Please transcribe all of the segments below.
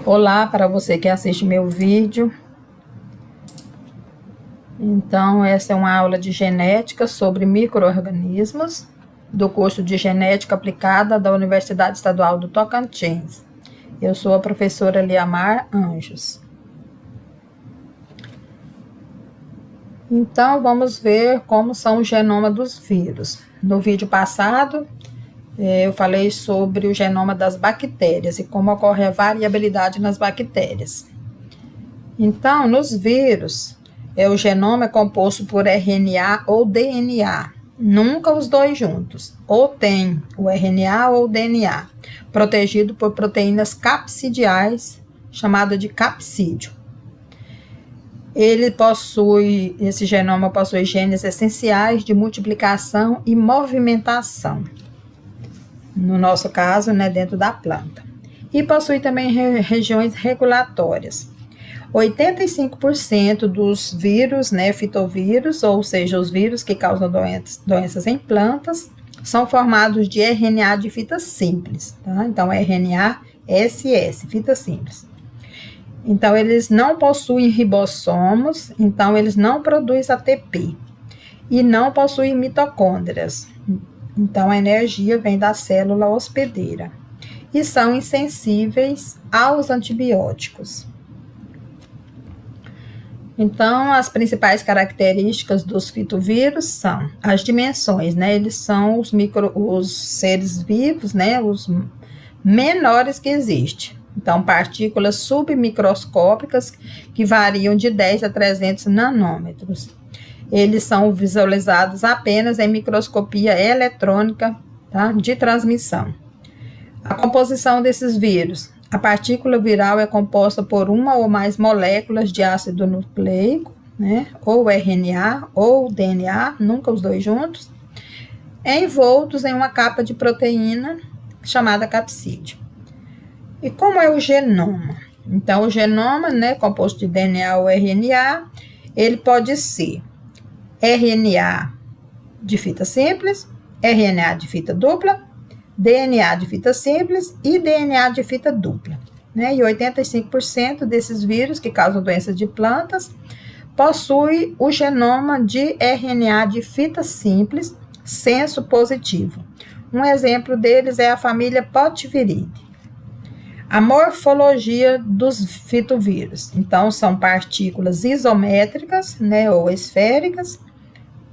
Olá para você que assiste meu vídeo. Então, essa é uma aula de genética sobre micro-organismos do curso de Genética Aplicada da Universidade Estadual do Tocantins. Eu sou a professora Liamar Anjos. Então, vamos ver como são o genoma dos vírus. No vídeo passado, eu falei sobre o genoma das bactérias e como ocorre a variabilidade nas bactérias. Então, nos vírus, o genoma é composto por RNA ou DNA, nunca os dois juntos. Ou tem o RNA ou o DNA, protegido por proteínas capsidiais, chamada de capsídio. Esse genoma possui genes essenciais de multiplicação e movimentação, no nosso caso, dentro da planta. E possui também regiões regulatórias. 85% dos vírus, fitovírus, ou seja, os vírus que causam doenças em plantas, são formados de RNA de fita simples, tá? Então, RNA SS, fita simples. Então, eles não possuem ribossomos, então eles não produzem ATP e não possuem mitocôndrias. Então, a energia vem da célula hospedeira e são insensíveis aos antibióticos. Então, as principais características dos fitovírus são as dimensões, Eles são os seres vivos, os menores que existem. Então, partículas submicroscópicas que variam de 10 a 300 nanômetros. Eles são visualizados apenas em microscopia eletrônica, tá? De transmissão. A composição desses vírus. A partícula viral é composta por uma ou mais moléculas de ácido nucleico, ou RNA ou DNA, nunca os dois juntos, envoltos em uma capa de proteína chamada capsídio. E como é o genoma? Então, o genoma, composto de DNA ou RNA, ele pode ser RNA de fita simples, RNA de fita dupla, DNA de fita simples e DNA de fita dupla. E 85% desses vírus que causam doenças de plantas possui o genoma de RNA de fita simples, senso positivo. Um exemplo deles é a família Potiviridae. A morfologia dos fitovírus. Então, são partículas isométricas, ou esféricas,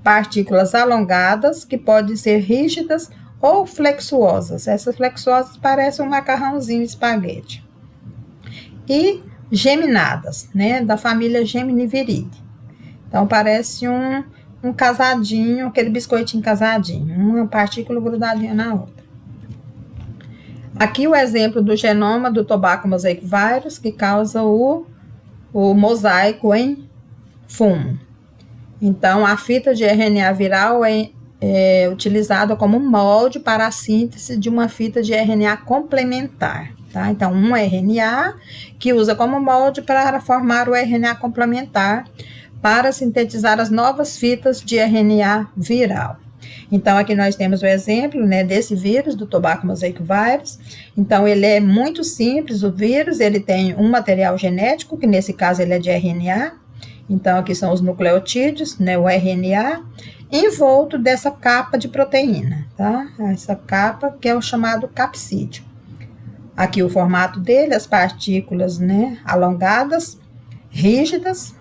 partículas alongadas, que podem ser rígidas ou flexuosas. Essas flexuosas parecem um macarrãozinho espaguete. E geminadas, da família Geminiviridae. Então, parece um casadinho, aquele biscoitinho casadinho, uma partícula grudadinha na outra. Aqui o exemplo do genoma do Tobacco mosaic virus, que causa o mosaico em fumo. Então, a fita de RNA viral é utilizada como molde para a síntese de uma fita de RNA complementar, tá? Então, um RNA que usa como molde para formar o RNA complementar para sintetizar as novas fitas de RNA viral. Então, aqui nós temos o exemplo, desse vírus, do Tobacco mosaic virus. Então, ele é muito simples, o vírus, ele tem um material genético, que nesse caso ele é de RNA. Então, aqui são os nucleotídeos, o RNA, envolto dessa capa de proteína, tá? Essa capa que é o chamado capsídio. Aqui o formato dele, as partículas, alongadas, rígidas,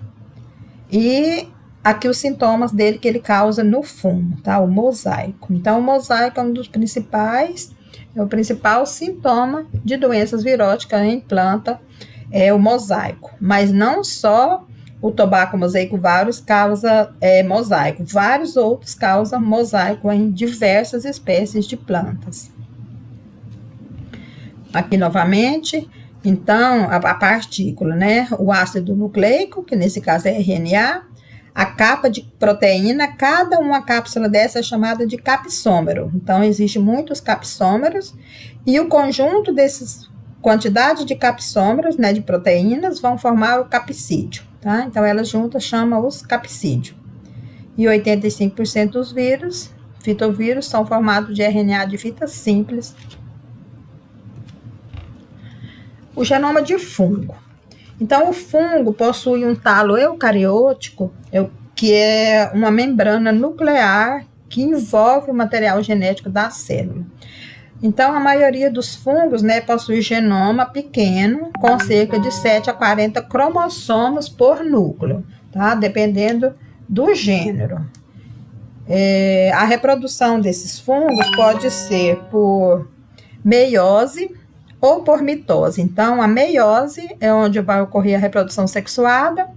e aqui os sintomas dele que ele causa no fumo, tá? O mosaico. Então, o mosaico é um dos principais, é o principal sintoma de doenças viróticas em planta, é o mosaico. Mas não só o Tobacco mosaic virus causa mosaico, vários outros causam mosaico em diversas espécies de plantas. Aqui novamente, então, a partícula, o ácido nucleico, que nesse caso é RNA, a capa de proteína, cada uma cápsula dessa é chamada de capsômero. Então, existem muitos capsômeros e o conjunto dessas quantidade de capsômeros, de proteínas, vão formar o capsídio, tá? Então, elas juntas chamam os capsídio. E 85% dos vírus, fitovírus, são formados de RNA de fita simples. O genoma de fungo. Então, o fungo possui um talo eucariótico, que é uma membrana nuclear que envolve o material genético da célula. Então, a maioria dos fungos, né, possui genoma pequeno, com cerca de 7 a 40 cromossomos por núcleo, tá? Dependendo do gênero. A reprodução desses fungos pode ser por meiose ou por mitose. Então, a meiose é onde vai ocorrer a reprodução sexuada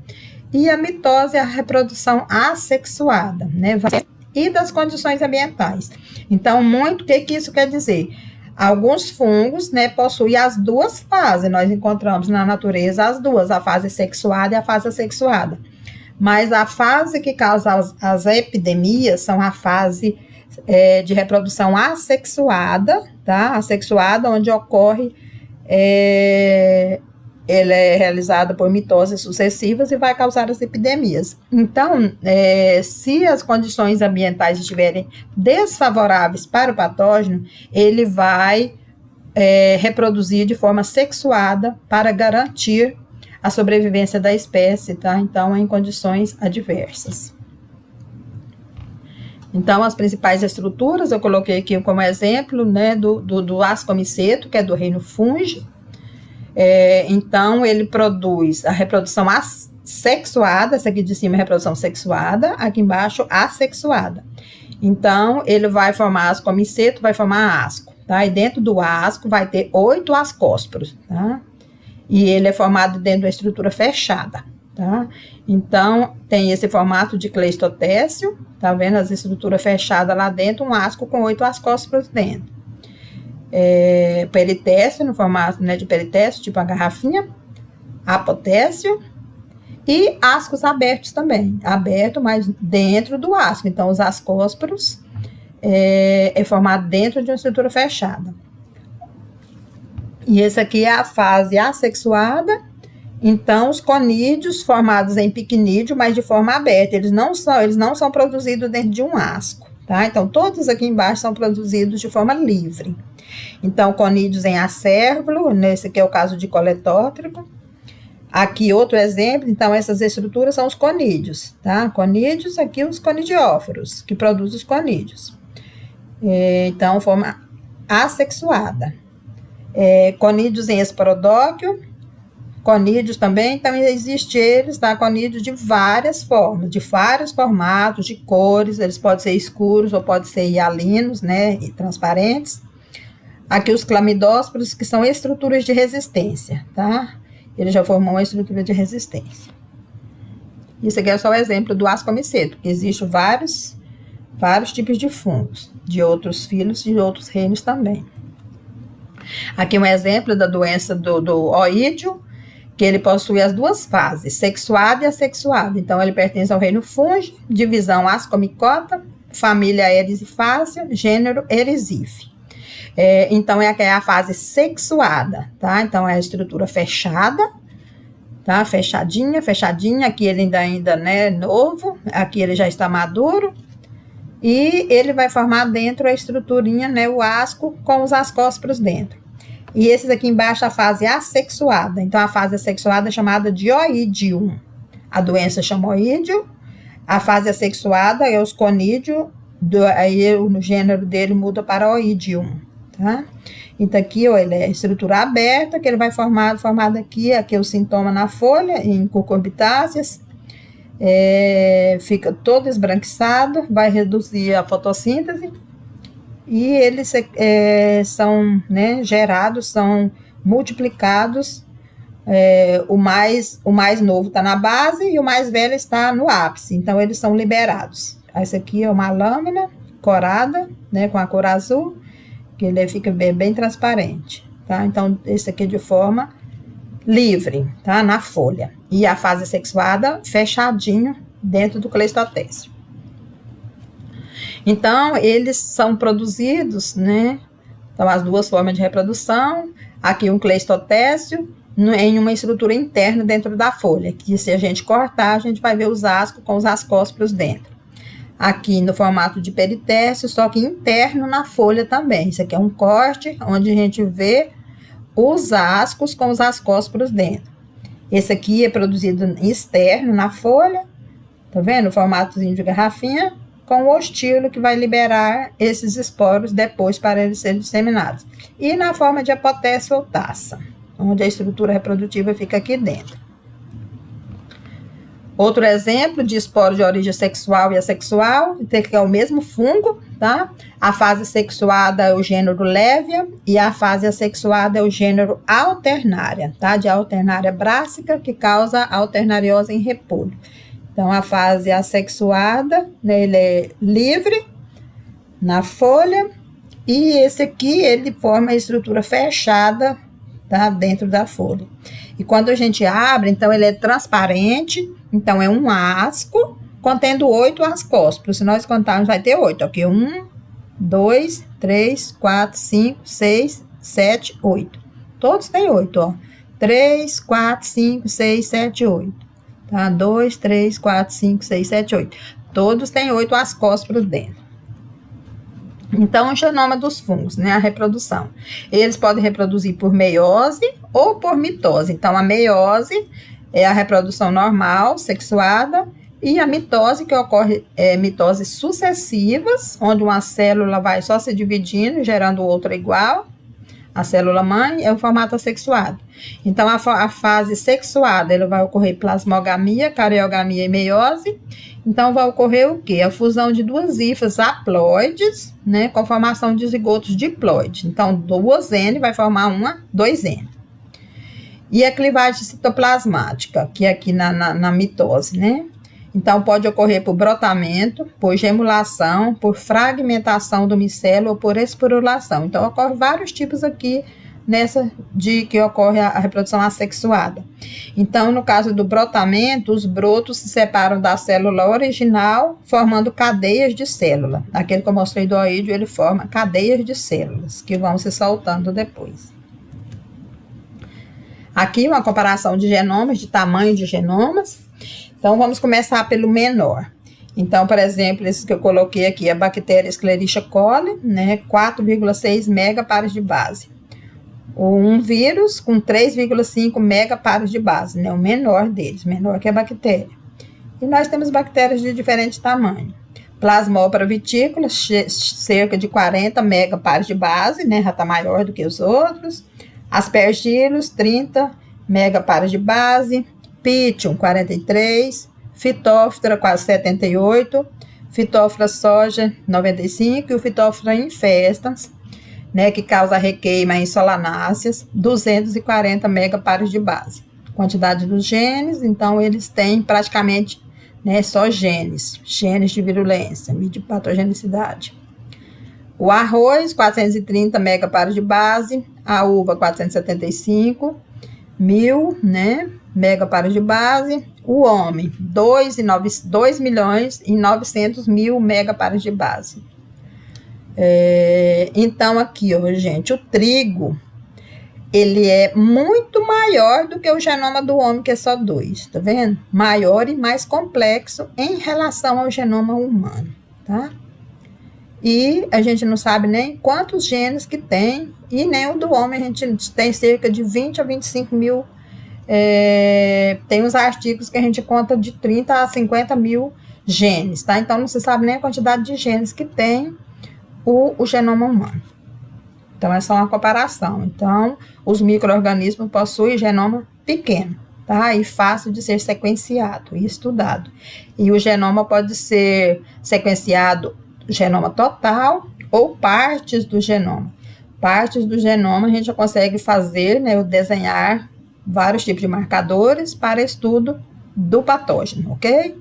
e a mitose é a reprodução assexuada, né? E das condições ambientais. Então, o que isso quer dizer? Alguns fungos, né, possuem as duas fases. Nós encontramos na natureza as duas, a fase sexuada e a fase assexuada. Mas a fase que causa as epidemias são a fase de reprodução assexuada, tá? Assexuada, onde ocorre, ela é realizada por mitoses sucessivas e vai causar as epidemias. Então, se as condições ambientais estiverem desfavoráveis para o patógeno, ele vai reproduzir de forma sexuada para garantir a sobrevivência da espécie, tá? Então, em condições adversas. Então, as principais estruturas, eu coloquei aqui como exemplo, né, do ascomiceto, que é do reino Fungi. Então, ele produz a reprodução assexuada, essa aqui de cima é a reprodução sexuada, aqui embaixo assexuada. Então, ele vai formar ascomiceto, vai formar asco, tá? E dentro do asco vai ter 8 ascósporos, tá? E ele é formado dentro da estrutura fechada, tá? Então, tem esse formato de cleistotécio, tá vendo? As estruturas fechadas lá dentro, um asco com 8 ascósporos dentro. Peritécio, no formato, né, de peritécio, tipo a garrafinha, apotécio, e ascos abertos também, aberto, mas dentro do asco. Então, os ascósporos é formado dentro de uma estrutura fechada. E esse aqui é a fase assexuada. Então, os conídeos formados em piquinídeo, mas de forma aberta, eles não são produzidos dentro de um asco, tá? Então, todos aqui embaixo são produzidos de forma livre. Então, conídeos em acérvulo, nesse aqui é o caso de coletótrico. Aqui outro exemplo, então essas estruturas são os conídeos, tá? Conídeos, aqui os conidióforos, que produzem os conídeos. Então, forma assexuada. Conídeos em esporodóquio, conídeos também, então existem eles, tá? Conídeos de várias formas, de vários formatos, de cores, eles podem ser escuros ou podem ser hialinos, né, e transparentes. Aqui os clamidósporos, que são estruturas de resistência, tá? Ele já formou uma estrutura de resistência. Isso aqui é só o exemplo do ascomiceto, que existem vários tipos de fungos, de outros filos e de outros reinos também. Aqui um exemplo da doença do oídio, que ele possui as duas fases, sexuada e assexuada. Então, ele pertence ao reino Fungi, divisão ascomicota, família Erisiphácea, gênero Erisife. Então, é a fase sexuada, tá? Então, é a estrutura fechada, tá? Fechadinha, aqui ele ainda, né, novo, aqui ele já está maduro, e ele vai formar dentro a estruturinha, né, o asco com os ascósporos dentro. E esses aqui embaixo, a fase assexuada. Então, a fase assexuada é chamada de oídium. A doença chama oídio. A fase assexuada é os conídeos, aí o gênero dele muda para oídium, tá? Então, aqui, ó, ele é estrutura aberta, que ele vai formado aqui é o sintoma na folha, em cucurbitáceas. Fica todo esbranquiçado, vai reduzir a fotossíntese. E eles são, né, gerados, são multiplicados. O mais novo está na base e o mais velho está no ápice. Então, eles são liberados. Essa aqui é uma lâmina corada, né, com a cor azul, que ele fica bem transparente, tá? Então, esse aqui é de forma livre, tá? Na folha. E a fase sexuada, fechadinho, dentro do cleistotécio. Então, eles são produzidos, né? Então, as duas formas de reprodução. Aqui um cleistotécio em uma estrutura interna dentro da folha, que se a gente cortar, a gente vai ver os ascos com os ascósporos dentro. Aqui no formato de peritécio, só que interno na folha também. Isso aqui é um corte, onde a gente vê os ascos com os ascósporos dentro. Esse aqui é produzido externo na folha, tá vendo? O formatozinho de garrafinha, com o ostilo que vai liberar esses esporos depois para eles serem disseminados. E na forma de apotécio ou taça, onde a estrutura reprodutiva fica aqui dentro. Outro exemplo de esporo de origem sexual e assexual, que é o mesmo fungo, tá? A fase sexuada é o gênero Lévia e a fase assexuada é o gênero Alternaria, tá? De Alternaria brássica, que causa alternariose em repolho. Então, a fase assexuada, né, ele é livre na folha, e esse aqui, ele forma a estrutura fechada, tá, dentro da folha. E quando a gente abre, então, ele é transparente, então, é um asco, contendo 8 ascósporos. Se nós contarmos, vai ter 8, ok? 1, 2, 3, 4, 5, 6, 7, 8. Todos têm 8, ó. 3, 4, 5, 6, 7, 8. Tá? 2, 3, 4, 5, 6, 7, 8. Todos têm 8 ascósporos dentro. Então, o genoma dos fungos, né? A reprodução. Eles podem reproduzir por meiose ou por mitose. Então, a meiose é a reprodução normal, sexuada, e a mitose, que ocorre mitoses sucessivas, onde uma célula vai só se dividindo, gerando outra igual. A célula mãe é o formato assexuado. Então, a fase sexuada, ela vai ocorrer plasmogamia, cariogamia e meiose. Então, vai ocorrer o quê? A fusão de duas hifas haploides, né, com formação de zigotos diploides. Então, 2N vai formar 2N. E a clivagem citoplasmática, que é aqui na mitose, né? Então, pode ocorrer por brotamento, por gemulação, por fragmentação do micélio ou por esporulação. Então, ocorre vários tipos aqui nessa de que ocorre a reprodução assexuada. Então, no caso do brotamento, os brotos se separam da célula original, formando cadeias de célula. Aquele que eu mostrei do oídio, ele forma cadeias de células, que vão se soltando depois. Aqui, uma comparação de genomas, de tamanho de genomas. Então, vamos começar pelo menor. Então, por exemplo, esse que eu coloquei aqui, a bactéria Escherichia coli, né, 4,6 megapares de base. Um vírus com 3,5 megapares de base, né, o menor deles, menor que a bactéria. E nós temos bactérias de diferente tamanho. Plasmopara vitícola, cerca de 40 megapares de base, né, já está maior do que os outros. Aspergillus, 30 megapares de base. Pythium, 43, Phytophthora, quase 78, Phytophthora soja, 95, e o Phytophthora infestans, né, que causa requeima em solanáceas, 240 megapares de base. Quantidade dos genes, então, eles têm praticamente, né, só genes de virulência, de patogenicidade. O arroz, 430 megapares de base, a uva, 475, 1.000, né, megapares de base. O homem, 2.900.000 megapares de base. Então, aqui, ó, gente, o trigo, ele é muito maior do que o genoma do homem, que é só 2, tá vendo? Maior e mais complexo em relação ao genoma humano, tá? E a gente não sabe nem quantos genes que tem, e nem o do homem, a gente tem cerca de 20 a 25 mil. Tem uns artigos que a gente conta de 30 a 50 mil genes, tá? Então, não se sabe nem a quantidade de genes que tem o genoma humano. Então, é só uma comparação. Então, os micro-organismos possuem genoma pequeno, tá? E fácil de ser sequenciado e estudado. E o genoma pode ser sequenciado, genoma total ou partes do genoma. Partes do genoma a gente já consegue fazer, né, desenhar vários tipos de marcadores para estudo do patógeno, ok?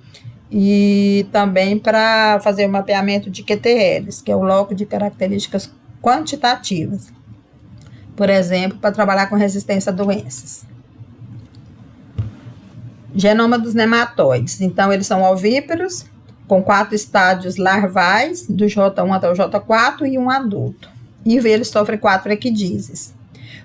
E também para fazer o mapeamento de QTLs, que é o bloco de características quantitativas. Por exemplo, para trabalhar com resistência a doenças. Genoma dos nematóides. Então, eles são ovíparos, com 4 estádios larvais, do J1 até o J4, e um adulto. E eles sofrem 4 equidízies.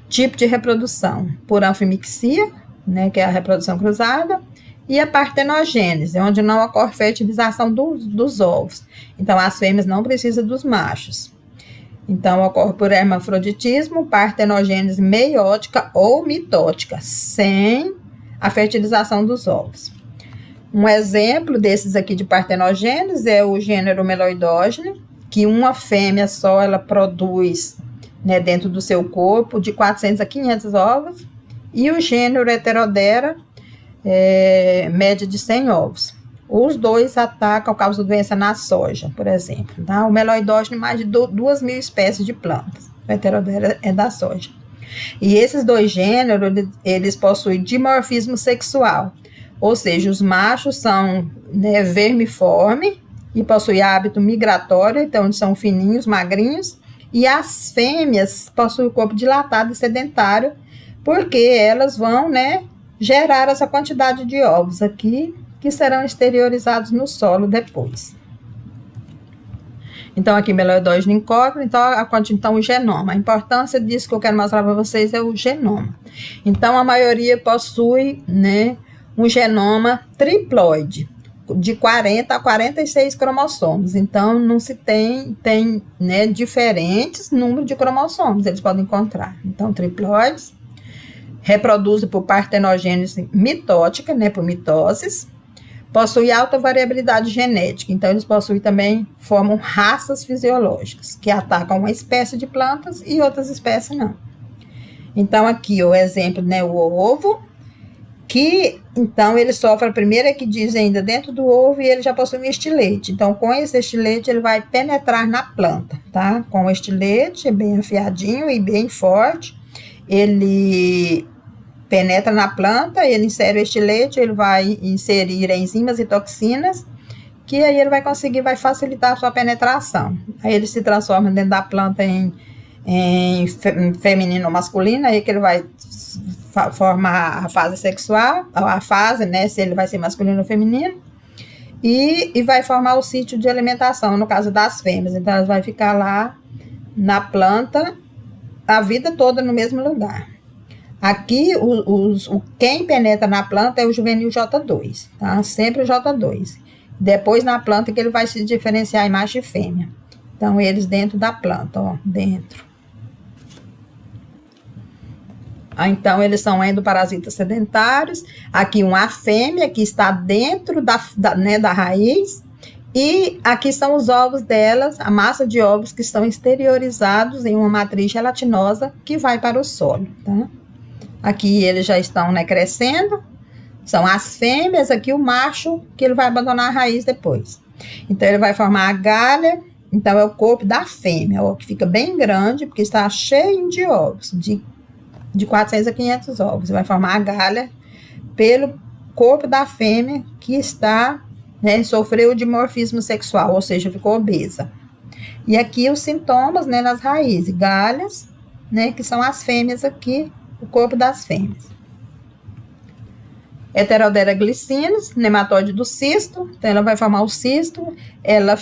Tipo de reprodução, por anfimixia, né, que é a reprodução cruzada, e a partenogênese, onde não ocorre fertilização dos ovos. Então, as fêmeas não precisam dos machos. Então, ocorre por hermafroditismo, partenogênese meiótica ou mitótica, sem a fertilização dos ovos. Um exemplo desses aqui de partenogênese é o gênero Meloidogene, que uma fêmea só ela produz, né, dentro do seu corpo de 400 a 500 ovos, e o gênero Heterodera, média de 100 ovos. Os dois atacam causa doença na soja, por exemplo. Tá? O Meloidogene, mais de 2.000 espécies de plantas. O Heterodera é da soja. E esses dois gêneros, eles possuem dimorfismo sexual. Ou seja, os machos são, né, vermiforme e possuem hábito migratório, então eles são fininhos, magrinhos. E as fêmeas possuem o corpo dilatado e sedentário, porque elas vão, né, gerar essa quantidade de ovos aqui, que serão exteriorizados no solo depois. Então, aqui, Meloidogene incógnito, então o genoma. A importância disso que eu quero mostrar para vocês é o genoma. Então, a maioria possui, né, um genoma triploide, de 40 a 46 cromossomos. Então, não se tem né, diferentes números de cromossomos, eles podem encontrar. Então, triploides, reproduzem por partenogênese mitótica, né, por mitoses, possui alta variabilidade genética, então eles possuem também, formam raças fisiológicas, que atacam uma espécie de plantas e outras espécies não. Então aqui o exemplo, né, o ovo, que então ele sofre a primeira que diz ainda dentro do ovo e ele já possui um estilete, então com esse estilete ele vai penetrar na planta, tá? Com o estilete bem afiadinho e bem forte, ele penetra na planta, ele insere o estilete, ele vai inserir enzimas e toxinas, que aí ele vai conseguir, vai facilitar a sua penetração. Aí ele se transforma dentro da planta em feminino ou masculino, aí que ele vai formar a fase sexual, a fase, né, se ele vai ser masculino ou feminino, e vai formar o sítio de alimentação, no caso das fêmeas. Então, elas vão ficar lá na planta a vida toda no mesmo lugar. Aqui, quem penetra na planta é o juvenil J2, tá? Sempre o J2. Depois, na planta, que ele vai se diferenciar em macho e fêmea. Então, eles dentro da planta, ó, dentro. Então, eles são endoparasitas sedentários. Aqui, uma fêmea que está dentro da raiz. E aqui são os ovos delas, a massa de ovos que estão exteriorizados em uma matriz gelatinosa que vai para o solo, tá? Aqui eles já estão, né, crescendo, são as fêmeas, aqui o macho, que ele vai abandonar a raiz depois. Então, ele vai formar a galha, então é o corpo da fêmea, ó, que fica bem grande, porque está cheio de ovos, de 400 a 500 ovos. Vai formar a galha pelo corpo da fêmea, que está, né, sofreu o dimorfismo sexual, ou seja, ficou obesa. E aqui os sintomas, né, nas raízes, galhas, né, que são as fêmeas aqui, o corpo das fêmeas. Heterodera glicinus, nematóide do cisto, então ela vai formar o cisto, ela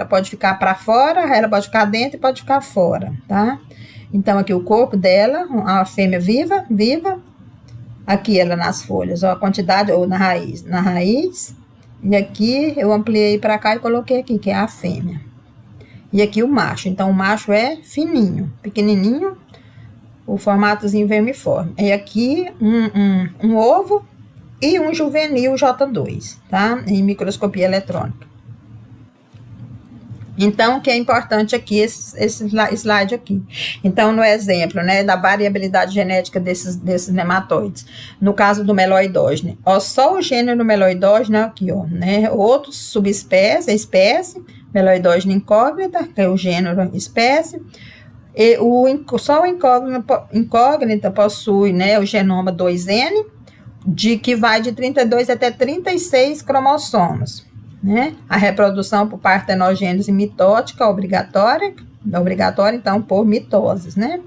pode ficar para fora, ela pode ficar dentro e pode ficar fora, tá? Então aqui o corpo dela, a fêmea viva, aqui ela nas folhas, ó, a quantidade, ou na raiz, e aqui eu ampliei para cá e coloquei aqui, que é a fêmea. E aqui o macho, então o macho é fininho, pequenininho, o formatozinho vermiforme. E aqui um ovo e um juvenil J2, tá? Em microscopia eletrônica. Então, o que é importante aqui, esse slide aqui. Então, no exemplo, né, da variabilidade genética desses nematóides. No caso do Meloidogene, ó, só o gênero Meloidogene, aqui, ó, né, outros subespécie, espécie, Meloidogene incógnita, que é o gênero espécie. E só o incógnita possui, né, o genoma 2N, que vai de 32 até 36 cromossomos, né? A reprodução por partenogênese mitótica obrigatória, então, por mitoses, né?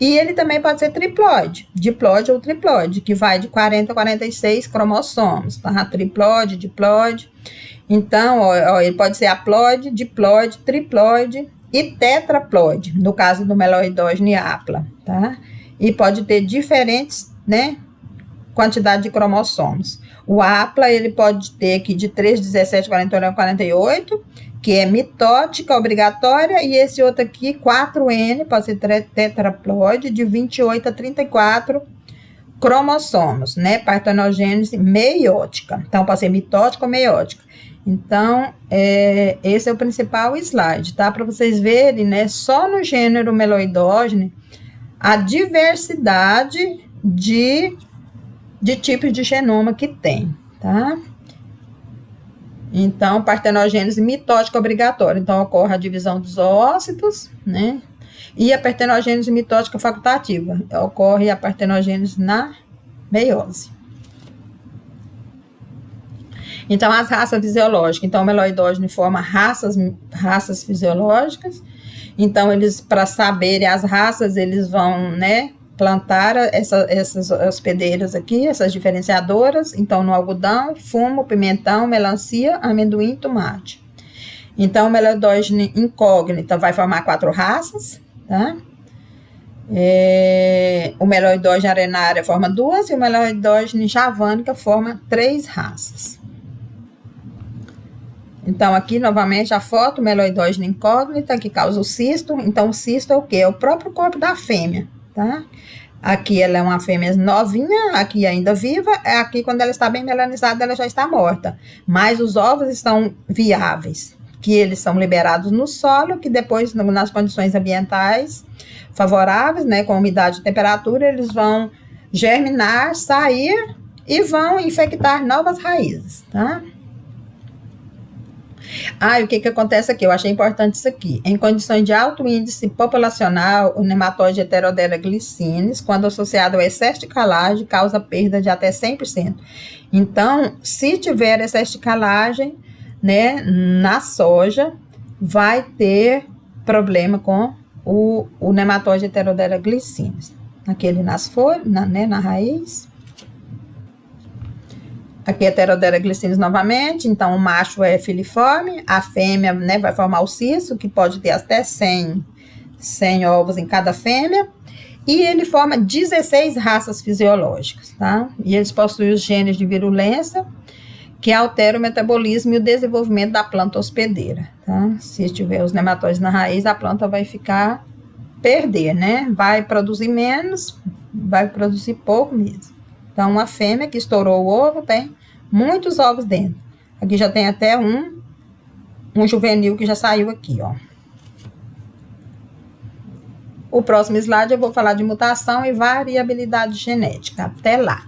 E ele também pode ser triploide, diploide ou triploide, que vai de 40 a 46 cromossomos, tá? Triploide, diploide. Então, ó, ele pode ser haploide, diploide, triploide e tetraploide, no caso do Meloidogene apla, tá? E pode ter diferentes, né, quantidade de cromossomos. O hapla, ele pode ter aqui de 3, 17, 49, 48, que é mitótica obrigatória, e esse outro aqui, 4N, pode ser tetraploide, de 28 a 34 cromossomos, né? Partenogênese meiótica. Então, pode ser mitótica ou meiótica. Então, esse é o principal slide, tá? Para vocês verem, né? Só no gênero Meloidogene, a diversidade de tipos de genoma que tem, tá? Então, partenogênese mitótica obrigatória. Então, ocorre a divisão dos ócitos, né? E a partenogênese mitótica facultativa. Ocorre a partenogênese na meiose. Então, as raças fisiológicas. Então, o meloidógeno forma raças fisiológicas. Então, eles, para saberem as raças, eles vão, né, plantar essas hospedeiras aqui, essas diferenciadoras. Então, no algodão, fumo, pimentão, melancia, amendoim, tomate. Então, o meloidógeno incógnita vai formar 4 raças, tá? O meloidógeno arenária forma 2 e o meloidógeno javânica forma 3 raças. Então, aqui, novamente, a foto, meloidógeno incógnita, que causa o cisto. Então, o cisto é o quê? É o próprio corpo da fêmea, tá? Aqui ela é uma fêmea novinha, aqui ainda viva, aqui quando ela está bem melanizada, ela já está morta. Mas os ovos estão viáveis, que eles são liberados no solo, que depois, nas condições ambientais favoráveis, né, com umidade e temperatura, eles vão germinar, sair e vão infectar novas raízes, tá? E o que acontece aqui? Eu achei importante isso aqui. Em condições de alto índice populacional, o nematóide Heterodera glycinis, quando associado ao excesso de calagem, causa perda de até 100%. Então, se tiver excesso de calagem, né, na soja, vai ter problema com o nematóide Heterodera glycinis. Aquele nas folhas, na raiz. Aqui é Heterodera glycinis novamente, então o macho é filiforme, a fêmea, né, vai formar o cisto, que pode ter até 100 ovos em cada fêmea, e ele forma 16 raças fisiológicas, tá? E eles possuem os genes de virulência, que alteram o metabolismo e o desenvolvimento da planta hospedeira, tá? Se tiver os nematóides na raiz, a planta vai perder, né? Vai produzir menos, vai produzir pouco mesmo. Então, uma fêmea que estourou o ovo tem muitos ovos dentro. Aqui já tem até um juvenil que já saiu aqui, ó. O próximo slide eu vou falar de mutação e variabilidade genética. Até lá.